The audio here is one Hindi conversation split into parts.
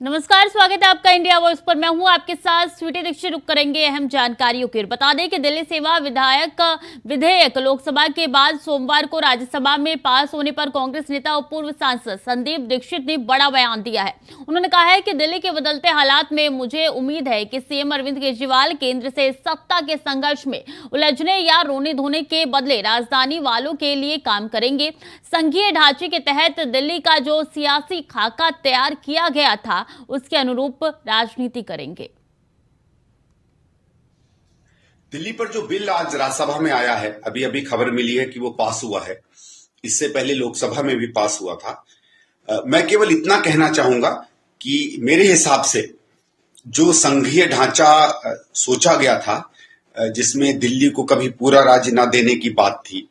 नमस्कार, स्वागत है आपका इंडिया वॉइस पर। मैं हूं आपके साथ स्वीटी दीक्षित। रुक करेंगे अहम जानकारियों की। बता दें कि दिल्ली सेवा विधायक विधेयक लोकसभा के बाद सोमवार को राज्यसभा में पास होने पर कांग्रेस नेता और पूर्व सांसद संदीप दीक्षित ने बड़ा बयान दिया है। उन्होंने कहा है कि दिल्ली के बदलते हालात में मुझे उम्मीद है कि सीएम अरविंद केजरीवाल केंद्र से सत्ता के संघर्ष में उलझने या रोने धोने के बदले राजधानी वालों के लिए काम करेंगे। संघीय ढांचे के तहत दिल्ली का जो सियासी खाका तैयार किया गया था उसके अनुरूप राजनीति करेंगे। दिल्ली पर जो बिल आज राज्यसभा में आया है, अभी अभी खबर मिली है कि वो पास हुआ है। इससे पहले लोकसभा में भी पास हुआ था। मैं केवल इतना कहना चाहूंगा कि मेरे हिसाब से जो संघीय ढांचा सोचा गया था, जिसमें दिल्ली को कभी पूरा राज्य ना देने की बात थी,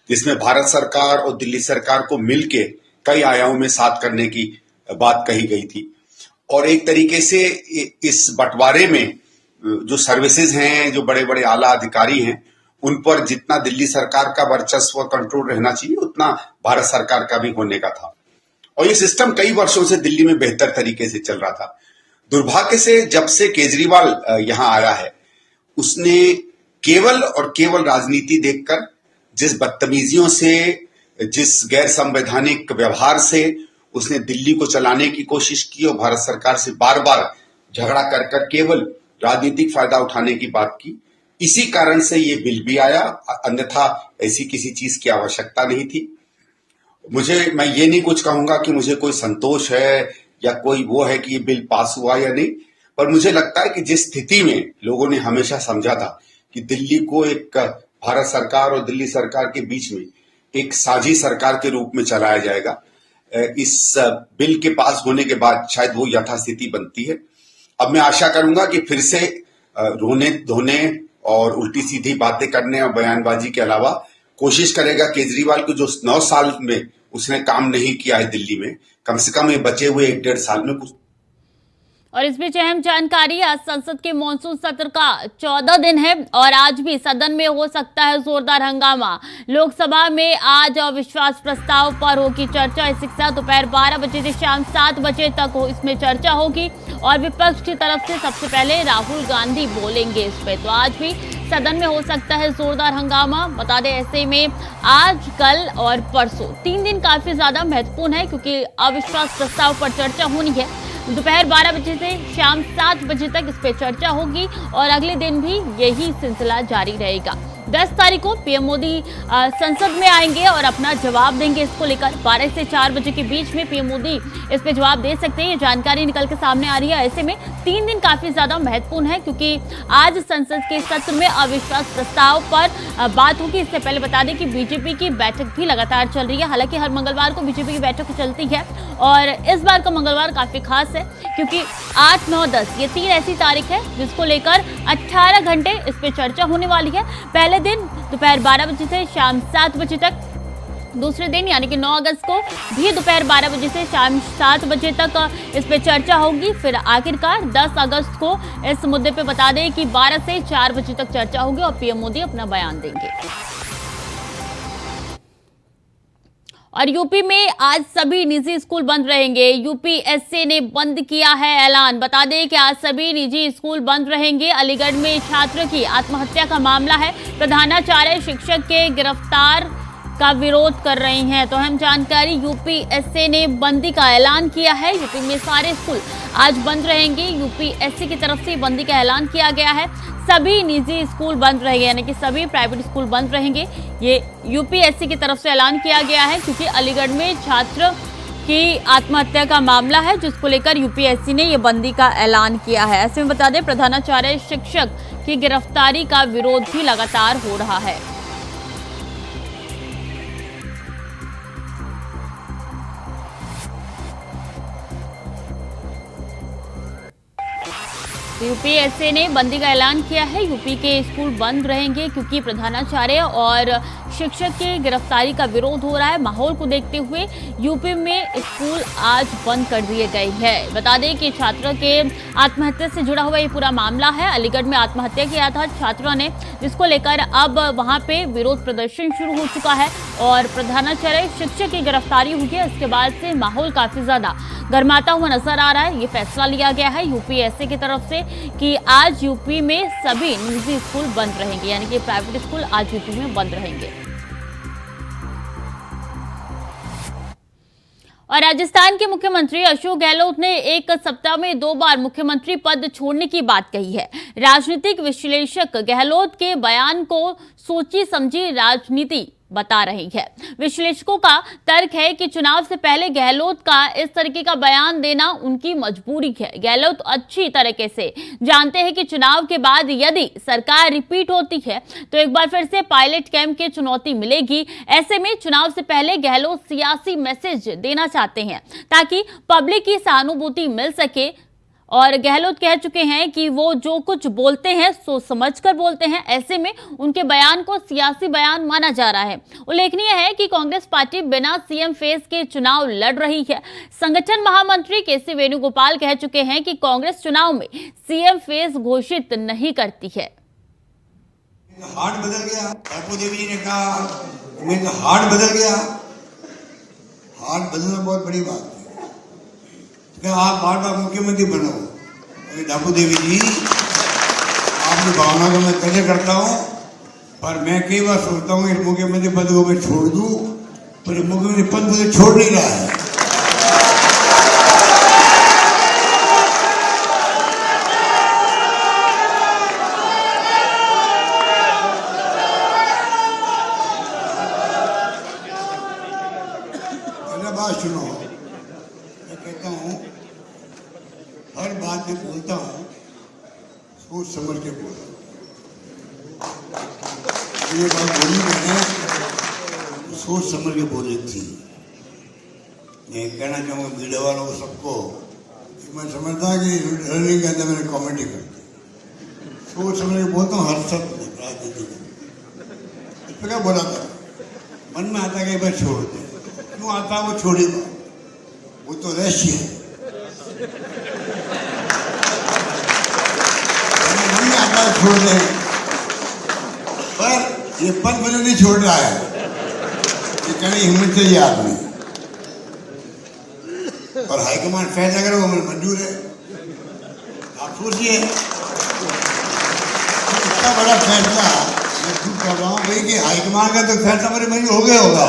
जिसमें भारत सरकार और दिल्ली सरकार को मिलके कई आयामों में साथ करने की बात कही गई थी, और एक तरीके से इस बंटवारे में जो सर्विसेज हैं, जो बड़े बड़े आला अधिकारी हैं, उन पर जितना दिल्ली सरकार का वर्चस्व कंट्रोल रहना चाहिए उतना भारत सरकार का भी होने का था। और ये सिस्टम कई वर्षों से दिल्ली में बेहतर तरीके से चल रहा था। दुर्भाग्य से जब से केजरीवाल यहां आया है, उसने केवल और केवल राजनीति देखकर, जिस बदतमीजियों से, जिस गैर संवैधानिक व्यवहार से उसने दिल्ली को चलाने की कोशिश की और भारत सरकार से बार बार झगड़ा कर कर केवल राजनीतिक फायदा उठाने की बात की, इसी कारण से ये बिल भी आया। अन्यथा ऐसी किसी चीज की आवश्यकता नहीं थी। मैं ये नहीं कुछ कहूंगा कि मुझे कोई संतोष है या कोई वो है कि ये बिल पास हुआ या नहीं, पर मुझे लगता है कि जिस स्थिति में लोगों ने हमेशा समझा था कि दिल्ली को एक भारत सरकार और दिल्ली सरकार के बीच में एक साझी सरकार के रूप में चलाया जाएगा, इस बिल के पास होने के बाद शायद वो यथास्थिति बनती है। अब मैं आशा करूंगा कि फिर से रोने धोने और उल्टी सीधी बातें करने और बयानबाजी के अलावा कोशिश करेगा केजरीवाल को, जो 9 साल में उसने काम नहीं किया है दिल्ली में, कम से कम ये बचे हुए 1-1.5 साल में कुछ। और इस बीच अहम जानकारी, आज संसद के मॉनसून सत्र का 14 दिन है और आज भी सदन में हो सकता है जोरदार हंगामा। लोकसभा में आज अविश्वास प्रस्ताव पर होगी चर्चा। इसी के साथ दोपहर 12 बजे से शाम 7 बजे तक इसमें चर्चा होगी और विपक्ष की तरफ से सबसे पहले राहुल गांधी बोलेंगे इस पे। तो आज भी सदन में हो सकता है जोरदार हंगामा। बता दें, ऐसे में आज, कल और परसों 3 दिन काफी ज्यादा महत्वपूर्ण है, क्योंकि अविश्वास प्रस्ताव पर चर्चा होनी है। दोपहर 12 बजे से शाम 7 बजे तक इस पे चर्चा होगी और अगले दिन भी यही सिलसिला जारी रहेगा। 10 तारीख को पीएम मोदी संसद में आएंगे और अपना जवाब देंगे इसको लेकर। 12 से 4 बजे के बीच में पीएम मोदी इस पे जवाब दे सकते हैं, ये जानकारी निकल के सामने आ रही है। ऐसे में 3 दिन काफी ज्यादा महत्वपूर्ण है, क्योंकि आज संसद के सत्र में अविश्वास प्रस्ताव पर बात होगी। इससे पहले बता दें कि बीजेपी की बैठक भी लगातार चल रही है। हालांकि हर मंगलवार को बीजेपी की बैठक चलती है और इस बार का मंगलवार काफी खास है, क्योंकि 8, 9, 10 ये 3 ऐसी तारीख है जिसको लेकर 18 घंटे इस पे चर्चा होने वाली है। पहले दिन दोपहर 12 बजे से शाम 7 बजे तक, दूसरे दिन यानी कि 9 अगस्त को भी दोपहर 12 बजे से शाम 7 बजे तक इस पे चर्चा होगी। फिर आखिरकार 10 अगस्त को इस मुद्दे पे बता दें कि 12 से 4 बजे तक चर्चा होगी और पीएम मोदी अपना बयान देंगे। और यूपी में आज सभी निजी स्कूल बंद रहेंगे। यूपीएससी ने बंद किया है ऐलान। बता दें कि आज सभी निजी स्कूल बंद रहेंगे। अलीगढ़ में छात्र की आत्महत्या का मामला है। प्रधानाचार्य शिक्षक के गिरफ्तार का विरोध कर रही हैं। तो अहम जानकारी, यूपीएससी ने बंदी का ऐलान किया है। यूपी में सारे स्कूल आज बंद रहेंगे। यूपीएससी की तरफ से बंदी का ऐलान किया गया है। सभी निजी स्कूल बंद रहेंगे, यानी कि सभी प्राइवेट स्कूल बंद रहेंगे। ये यूपीएससी की तरफ से ऐलान किया गया है, क्योंकि अलीगढ़ में छात्र की आत्महत्या का मामला है, जिसको लेकर यूपीएससी ने ये बंदी का ऐलान किया है। ऐसे में बता दें, प्रधानाचार्य शिक्षक की गिरफ्तारी का विरोध भी लगातार हो रहा है। यूपीएससी ने बंदी का ऐलान किया है। यूपी के स्कूल बंद रहेंगे, क्योंकि प्रधानाचार्य और शिक्षक की गिरफ्तारी का विरोध हो रहा है। माहौल को देखते हुए यूपी में स्कूल आज बंद कर दिए गए हैं। बता दें कि छात्र के आत्महत्या से जुड़ा हुआ ये पूरा मामला है। अलीगढ़ में आत्महत्या किया था छात्रों ने, जिसको लेकर अब वहां पे विरोध प्रदर्शन शुरू हो चुका है और प्रधानाचार्य शिक्षक की गिरफ्तारी हुई है। इसके बाद से माहौल काफी ज्यादा गर्माता हुआ नजर आ रहा है। ये फैसला लिया गया है यूपीएससी की तरफ से कि आज यूपी में सभी निजी स्कूल बंद रहेंगे, यानी कि प्राइवेट स्कूल आज यूपी में बंद रहेंगे। और राजस्थान के मुख्यमंत्री अशोक गहलोत ने एक सप्ताह में 2 बार मुख्यमंत्री पद छोड़ने की बात कही है। राजनीतिक विश्लेषक गहलोत के बयान को सोची समझी राजनीति बता रही है। विश्लेषकों का तर्क है कि चुनाव से पहले गहलोत का इस तरीके का बयान देना उनकी मजबूरी है। गहलोत अच्छी तरीके से जानते हैं कि चुनाव के बाद यदि सरकार रिपीट होती है तो एक बार फिर से पायलट कैंप की चुनौती मिलेगी। ऐसे में चुनाव से पहले गहलोत सियासी मैसेज देना चाहते हैं ताकि पब्लिक की सहानुभूति मिल सके। और गहलोत कह चुके हैं कि वो जो कुछ बोलते हैं सोच समझकर बोलते हैं, ऐसे में उनके बयान को सियासी बयान माना जा रहा है। उल्लेखनीय है कि कांग्रेस पार्टी बिना सीएम फेस के चुनाव लड़ रही है। संगठन महामंत्री केसी वेणुगोपाल कह चुके हैं कि कांग्रेस चुनाव में सीएम फेस घोषित नहीं करती है। हार्ट बदल गया, बापू देवी जी ने कहा मेरा हार्ट बदल गया। हार्ट बदलना बहुत बड़ी बात है। आप बार बार मुख्यमंत्री बनो। बापू देवी जी, आपकी भावना को मैं कदर करता हूँ, पर मैं कई बार सोचता हूँ इस मुख्यमंत्री पद को मैं छोड़ दूं, पर मुख्यमंत्री पद मुझे छोड़ नहीं रहा है। बात सुनो, मैं कहता हूँ हर बात में बोलता हूँ सोच समझ के बोलता हूँ। ये बात बोली मैंने सोच समझ के बोली थी। मैं कहना चाहूँगा मीडिया वालों को सबको, मैं समझता कि रनिंग के अंदर मैंने कॉमेडी कर दी। सोच समझ के बोलता हूँ हर शब्द में राजनीति में। इस पर क्या बोला था, मन में आता कि भाई छोड़ दे, क्यों आता वो छोड़ेगा, वो तो रहस्य है। मन में आता है छोड़ दे, पर ये पद मुझे नहीं छोड़ रहा है। ये कहने हिम्मत चाहिए आदमी, और हाईकमान फैसला करे वो मुझे मंजूर है। आप सोचिए इतना बड़ा फैसला मैं खुद कर रहा हूँ भाई कि हाईकमान का तो फैसला मेरे मंजूर हो गया होगा,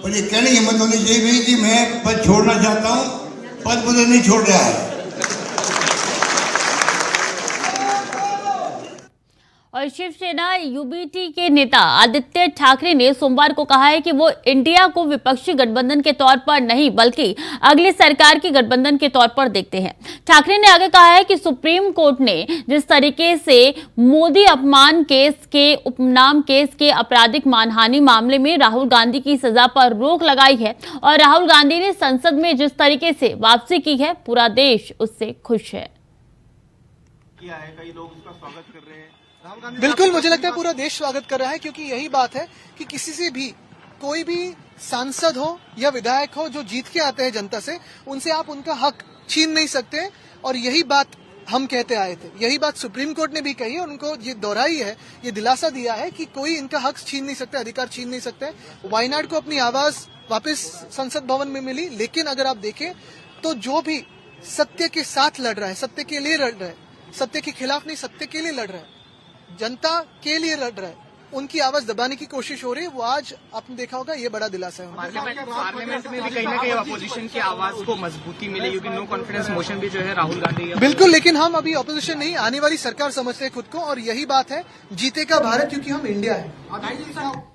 पर ये कहने हिम्मत होनी चाहिए भाई कि मैं पद छोड़ना चाहता हूँ, पद मुझे नहीं छोड़ रहा है। और शिवसेना यूबीटी के नेता आदित्य ठाकरे ने सोमवार को कहा है कि वो इंडिया को विपक्षी गठबंधन के तौर पर नहीं बल्कि अगली सरकार की गठबंधन के तौर पर देखते हैं। ठाकरे ने आगे कहा है कि सुप्रीम कोर्ट ने जिस तरीके से मोदी अपमान केस के उपनाम केस के आपराधिक मानहानि मामले में राहुल गांधी की सजा पर रोक लगाई है और राहुल गांधी ने संसद में जिस तरीके से वापसी की है, पूरा देश उससे खुश है। कई लोग उसका स्वागत कर रहे हैं। बिल्कुल, मुझे लगता है पूरा देश स्वागत कर रहा है, क्योंकि यही बात है कि किसी से भी कोई भी सांसद हो या विधायक हो जो जीत के आते हैं जनता से, उनसे आप उनका हक छीन नहीं सकते। और यही बात हम कहते आए थे, यही बात सुप्रीम कोर्ट ने भी कही है, उनको ये दोहराई है, ये दिलासा दिया है कि कोई इनका हक छीन नहीं सकते, अधिकार छीन नहीं सकते। वायनाड को अपनी आवाज वापस संसद भवन में मिली, लेकिन अगर आप देखें तो जो भी सत्य के साथ लड़ रहा है, सत्य के लिए लड़ रहा है, सत्य के खिलाफ नहीं, सत्य के लिए लड़ रहा है, जनता के लिए लड़ रहा है, उनकी आवाज दबाने की कोशिश हो रही है। वो आज आपने देखा होगा, ये बड़ा दिलासा है। पार्लियामेंट में भी कहीं ना कहीं अपोजिशन की आवाज को मजबूती मिले, क्योंकि नो कॉन्फिडेंस मोशन भी जो है राहुल गांधी। बिल्कुल, लेकिन हम अभी अपोजिशन नहीं, आने वाली सरकार समझते हैं खुद को, और यही बात है, जीतेगा भारत क्योंकि हम इंडिया है।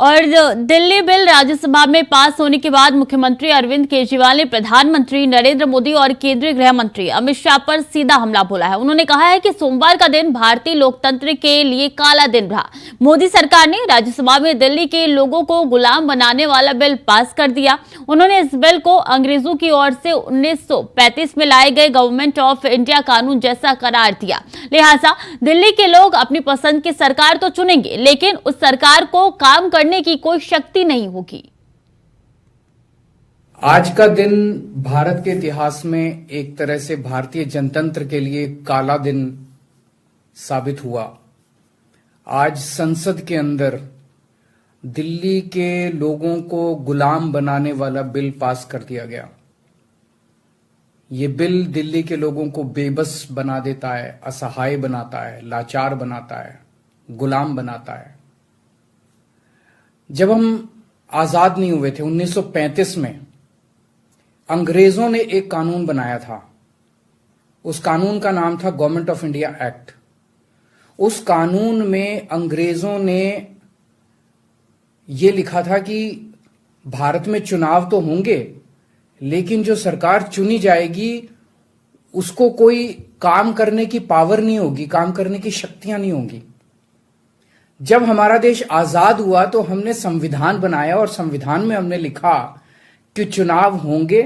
और दिल्ली बिल राज्यसभा में पास होने के बाद मुख्यमंत्री अरविंद केजरीवाल ने प्रधानमंत्री नरेंद्र मोदी और केंद्रीय गृह मंत्री अमित शाह पर सीधा हमला बोला है। उन्होंने कहा है कि सोमवार का दिन भारतीय लोकतंत्र के लिए काला दिन रहा। मोदी सरकार ने राज्यसभा में दिल्ली के लोगों को गुलाम बनाने वाला बिल पास कर दिया। उन्होंने इस बिल को अंग्रेजों की ओर से 1935 में लाए गए गवर्नमेंट ऑफ इंडिया कानून जैसा करार दिया। लिहाजा दिल्ली के लोग अपनी पसंद की सरकार तो चुनेंगे, लेकिन उस सरकार को काम करने की कोई शक्ति नहीं होगी। आज का दिन भारत के इतिहास में एक तरह से भारतीय जनतंत्र के लिए काला दिन साबित हुआ। आज संसद के अंदर दिल्ली के लोगों को गुलाम बनाने वाला बिल पास कर दिया गया। ये बिल दिल्ली के लोगों को बेबस बना देता है, असहाय बनाता है, लाचार बनाता है, गुलाम बनाता है। जब हम आजाद नहीं हुए थे 1935 में, अंग्रेजों ने एक कानून बनाया था। उस कानून का नाम था गवर्नमेंट ऑफ इंडिया एक्ट। उस कानून में अंग्रेजों ने यह लिखा था कि भारत में चुनाव तो होंगे, लेकिन जो सरकार चुनी जाएगी उसको कोई काम करने की पावर नहीं होगी, काम करने की शक्तियां नहीं होंगी। जब हमारा देश आजाद हुआ तो हमने संविधान बनाया और संविधान में हमने लिखा कि चुनाव होंगे,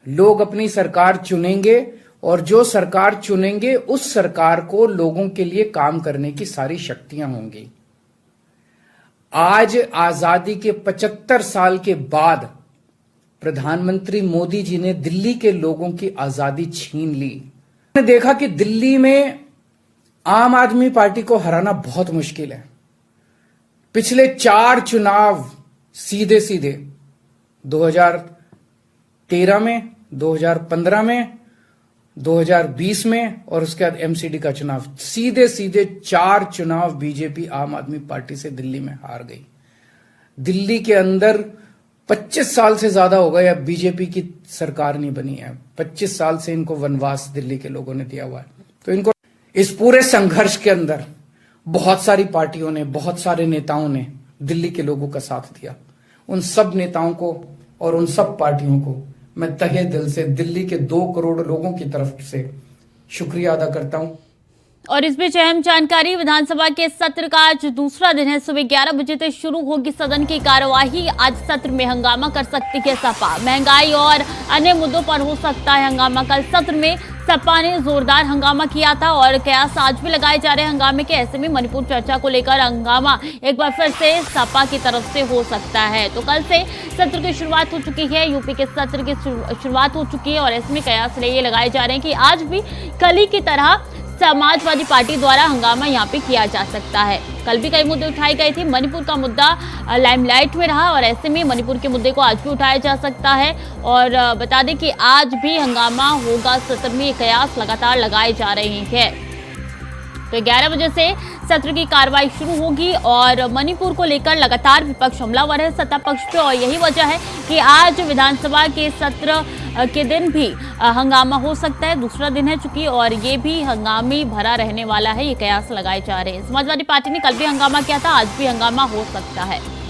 लोग अपनी सरकार चुनेंगे और जो सरकार चुनेंगे उस सरकार को लोगों के लिए काम करने की सारी शक्तियां होंगी। आज आजादी के 75 साल के बाद प्रधानमंत्री मोदी जी ने दिल्ली के लोगों की आजादी छीन ली। हमने देखा कि दिल्ली में आम आदमी पार्टी को हराना बहुत मुश्किल है। पिछले 4 चुनाव सीधे सीधे 2013 में, 2015 में, 2020 में और उसके बाद एमसीडी का चुनाव, सीधे सीधे 4 चुनाव बीजेपी आम आदमी पार्टी से दिल्ली में हार गई। दिल्ली के अंदर 25 साल से ज्यादा हो गए अब बीजेपी की सरकार नहीं बनी है। 25 साल से इनको वनवास दिल्ली के लोगों ने दिया हुआ है। तो इनको इस पूरे संघर्ष के अंदर बहुत सारी पार्टियों ने, बहुत सारे नेताओं ने दिल्ली के लोगों का साथ दिया। उन सब नेताओं को और उन सब पार्टियों को मैं तहे दिल से दिल्ली के 2 करोड़ लोगों की तरफ से शुक्रिया अदा करता हूं। और इस बीच अहम जानकारी, विधानसभा के सत्र का आज दूसरा दिन है। सुबह 11 बजे से शुरू होगी सदन की कार्यवाही। आज सत्र में हंगामा कर सकती है सपा। महंगाई और अन्य मुद्दों पर हो सकता है हंगामा। कल सत्र में सपा ने जोरदार हंगामा किया था और कयास आज भी लगाए जा रहे हैं हंगामे के। ऐसे में मणिपुर चर्चा को लेकर हंगामा एक बार फिर से सपा की तरफ से हो सकता है। तो कल से सत्र की शुरुआत हो चुकी है, यूपी के सत्र की शुरुआत हो चुकी है और इसमें कयास ये लगाए जा रहे हैं कि आज भी कल ही की तरह समाजवादी पार्टी द्वारा हंगामा यहां पे किया जा सकता है। कल भी कई मुद्दे उठाए गए थे, मणिपुर का मुद्दा लाइमलाइट में रहा और ऐसे में मणिपुर के मुद्दे को आज भी उठाया जा सकता है। और बता दें कि आज भी हंगामा होगा सत्र में, कयास लगातार लगाए जा रहे हैं। तो 11 बजे से सत्र की कार्रवाई शुरू होगी और मणिपुर को लेकर लगातार विपक्ष हमलावर है सत्ता पक्ष पे और यही वजह है कि आज विधानसभा के सत्र के दिन भी हंगामा हो सकता है। दूसरा दिन है चूंकि और ये भी हंगामी भरा रहने वाला है, ये कयास लगाए जा रहे हैं। समाजवादी पार्टी ने कल भी हंगामा किया था, आज भी हंगामा हो सकता है।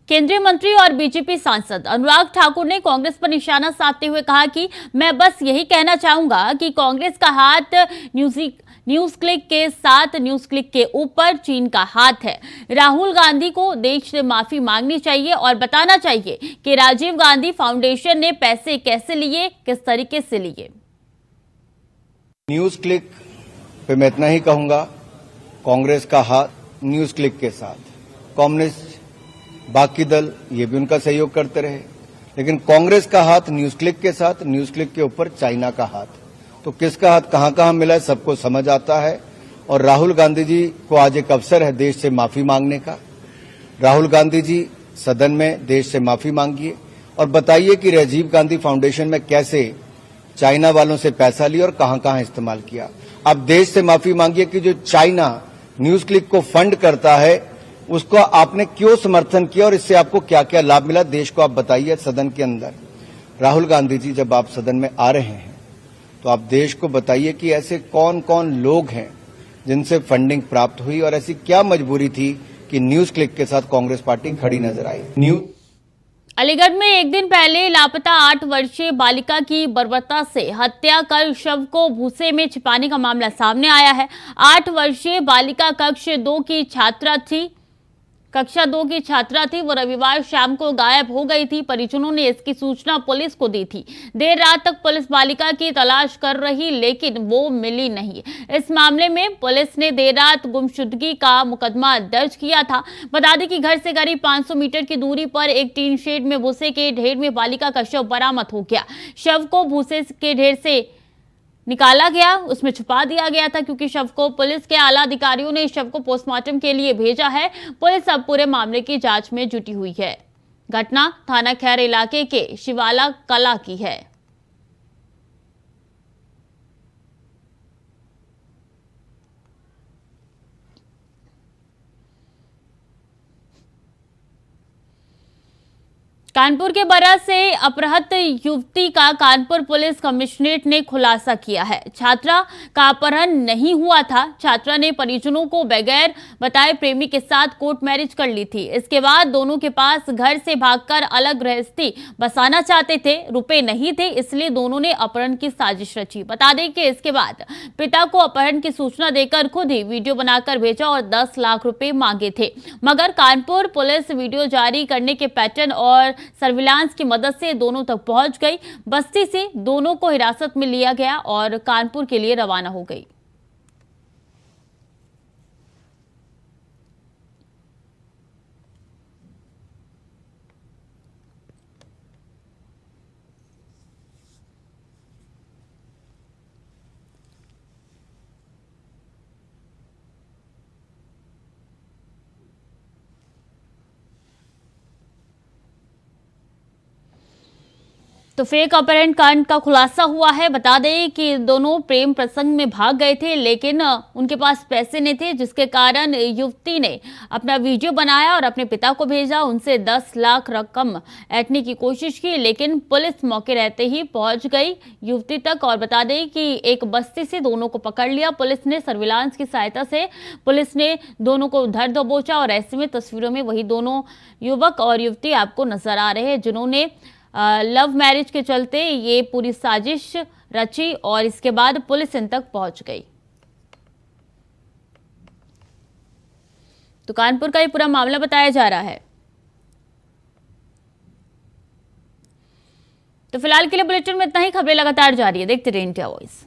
केंद्रीय मंत्री और बीजेपी सांसद अनुराग ठाकुर ने कांग्रेस पर निशाना साधते हुए कहा कि मैं बस यही कहना चाहूंगा कि कांग्रेस का हाथ न्यूज क्लिक के साथ, न्यूज क्लिक के ऊपर चीन का हाथ है। राहुल गांधी को देश से माफी मांगनी चाहिए और बताना चाहिए कि राजीव गांधी फाउंडेशन ने पैसे कैसे लिए, किस तरीके से लिए। न्यूज क्लिक पे मैं इतना ही कहूंगा, कांग्रेस का हाथ न्यूज क्लिक के साथ। कम्युनिस्ट बाकी दल ये भी उनका सहयोग करते रहे, लेकिन कांग्रेस का हाथ न्यूज क्लिक के साथ, न्यूज क्लिक के ऊपर चाइना का हाथ। तो किसका हाथ कहां कहां मिला है सबको समझ आता है। और राहुल गांधी जी को आज एक अवसर है देश से माफी मांगने का। राहुल गांधी जी सदन में देश से माफी मांगिए और बताइए कि राजीव गांधी फाउंडेशन में कैसे चाइना वालों से पैसा लिया और कहां कहां इस्तेमाल किया। अब देश से माफी मांगिए कि जो चाइना न्यूज क्लिक को फंड करता है उसको आपने क्यों समर्थन किया और इससे आपको क्या क्या लाभ मिला, देश को आप बताइए सदन के अंदर। राहुल गांधी जी जब आप सदन में आ रहे हैं तो आप देश को बताइए कि ऐसे कौन कौन लोग हैं जिनसे फंडिंग प्राप्त हुई और ऐसी क्या मजबूरी थी कि न्यूज क्लिक के साथ कांग्रेस पार्टी खड़ी नजर आई। अलीगढ़ में एक दिन पहले लापता 8 वर्षीय बालिका की बर्बरता से हत्या कर शव को भूसे में छिपाने का मामला सामने आया है। 8 वर्षीय बालिका कक्षा 2 की छात्रा थी। वो रविवार शाम को गायब हो गई थी। परिजनों ने इसकी सूचना पुलिस को दी थी। देर रात तक पुलिस बालिका की तलाश कर रही, लेकिन वो मिली नहीं। इस मामले में पुलिस ने देर रात गुमशुदगी का मुकदमा दर्ज किया था। बता दें कि घर से करीब 500 मीटर की दूरी पर एक टीन शेड में भूसे के ढेर में बालिका का शव बरामद हो गया। शव को भूसे के ढेर से निकाला गया, उसमें छुपा दिया गया था क्योंकि शव को पुलिस के आला अधिकारियों ने शव को पोस्टमार्टम के लिए भेजा है। पुलिस अब पूरे मामले की जांच में जुटी हुई है। घटना थाना खैर इलाके के शिवाला कला की है। कानपुर के बरस से अपहृत युवती का कानपुर पुलिस कमिश्नरेट ने खुलासा किया है। छात्रा का अपहरण नहीं हुआ था। छात्रा ने परिजनों को बगैर बताए प्रेमी के साथ कोर्ट मैरिज कर ली थी। इसके बाद दोनों के पास घर से भागकर अलग गृहस्थी बसाना चाहते थे। रुपए नहीं थे, इसलिए दोनों ने अपहरण की साजिश रची। बता दें कि इसके बाद पिता को अपहरण की सूचना देकर खुद ही वीडियो बनाकर भेजा और 10 लाख रुपए मांगे थे, मगर कानपुर पुलिस वीडियो जारी करने के पैटर्न और सर्विलांस की मदद से दोनों तक पहुंच गई। बस्ती से दोनों को हिरासत में लिया गया और कानपुर के लिए रवाना हो गई। तो फेक अपहरण कांड का खुलासा हुआ है। बता दें कि दोनों प्रेम प्रसंग में भाग गए थे, लेकिन उनके पास पैसे नहीं थे, जिसके कारण युवती ने अपना वीडियो बनाया और अपने पिता को भेजा। उनसे 10 लाख रकम ऐंठने की कोशिश की, लेकिन पुलिस मौके रहते ही पहुंच गई युवती तक। और बता दें कि एक बस्ती से दोनों को पकड़ लिया पुलिस ने। सर्विलांस की सहायता से पुलिस ने दोनों को धर दबोचा और ऐसे में तस्वीरों में वही दोनों युवक और युवती आपको नजर आ रहे हैं, जिन्होंने लव मैरिज के चलते ये पूरी साजिश रची और इसके बाद पुलिस इन तक पहुंच गई। तो कानपुर का ये पूरा मामला बताया जा रहा है। तो फिलहाल के लिए बुलेटिन में इतना ही। खबरें लगातार जारी है, देखते रहिए इंडिया वॉइस।